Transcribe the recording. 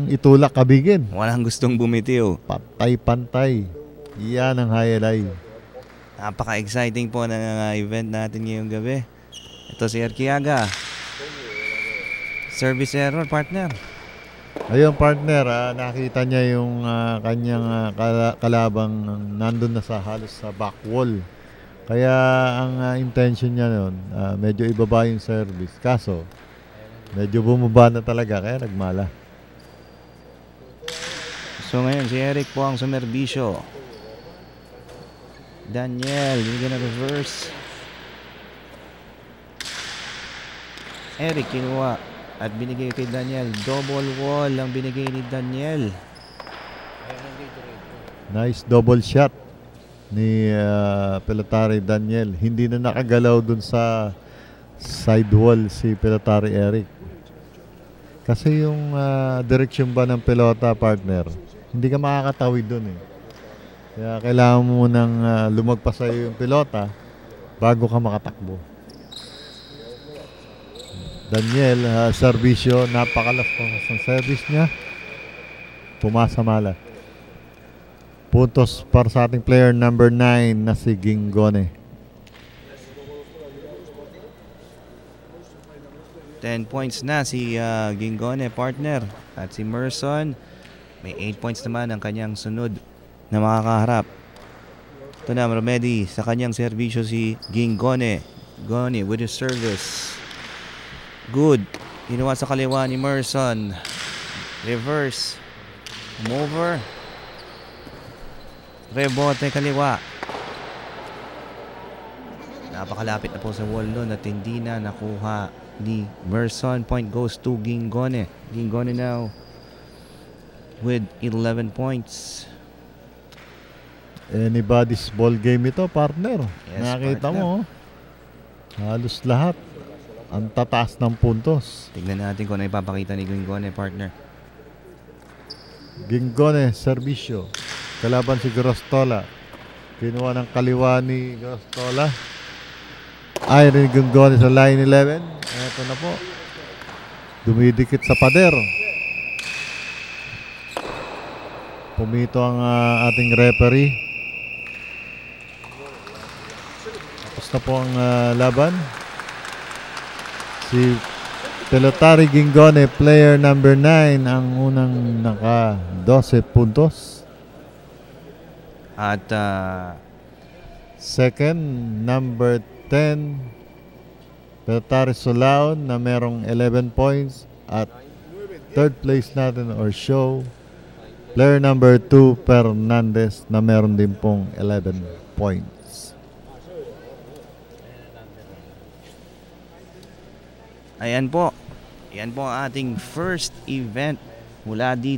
Itulak kabigin. Walang gustong bumitiw. Pantay-pantay. Yan ang highlight. Napaka-exciting po ng event natin ngayong gabi. Ito si Arquiaga. Service error, partner. Ayun, partner, nakita niya yung kanyang kalabang nandun na sa halos sa back wall. Kaya ang intention niya nun, medyo ibaba yung service. Kaso, medyo bumaba na talaga, kaya nagmala. So ngayon, si Eric po ang sumerbisyo. Daniel, binigyan na reverse. Eric kinuha at binigay kay Daniel. Double wall ang binigay ni Daniel. Nice double shot ni Pelotari Daniel. Hindi na nakagalaw dun sa side wall si Pelotari Eric. Kasi yung direksyon ba ng pelota, partner, hindi ka makakatawid dun eh. Kaya kailangan mo nang lumagpas sa'yo yung pelota bago ka makatakbo. Daniel, servisyo, napakalaspas ng service niya. Pumasa mala. Puntos para sa ating player number 9 na si Gingone. 10 points na si Gingone, partner. At si Merson, may 8 points naman ang kanyang sunod na makakaharap. Ito na, remedy sa kanyang servisyo si Gingone. Gone with his service. Good. Ginawa sa kaliwa ni Merson. Reverse. Mover. Rebote kaliwa. Napakalapit na po sa wall nun at hindi na nakuha ni Merson. Point goes to Gingone. Gingone now with 11 points. Anybody's ball game ito, partner. Yes, Nakita partner. mo, halos lahat ang tataas ng puntos. Tignan natin kung ano ipapakita ni Gingone, partner. Gingone, servisyo. Kalaban si Grostola. Kinuha ng kaliwa ni Grostola. Irene Gingone sa line 11. Ito na po. Dumidikit sa pader. Pumito ang ating referee. Tapos na po ang laban. Si Pelotari Gingone, player number 9, ang unang naka 12 puntos. At Second, number 10, Pelotari Sulaon na merong 11 points. At third place natin or show, player number 2, Fernandez, na meron din pong 11 points. ayan po. Ayan po ang ating first event mula dito.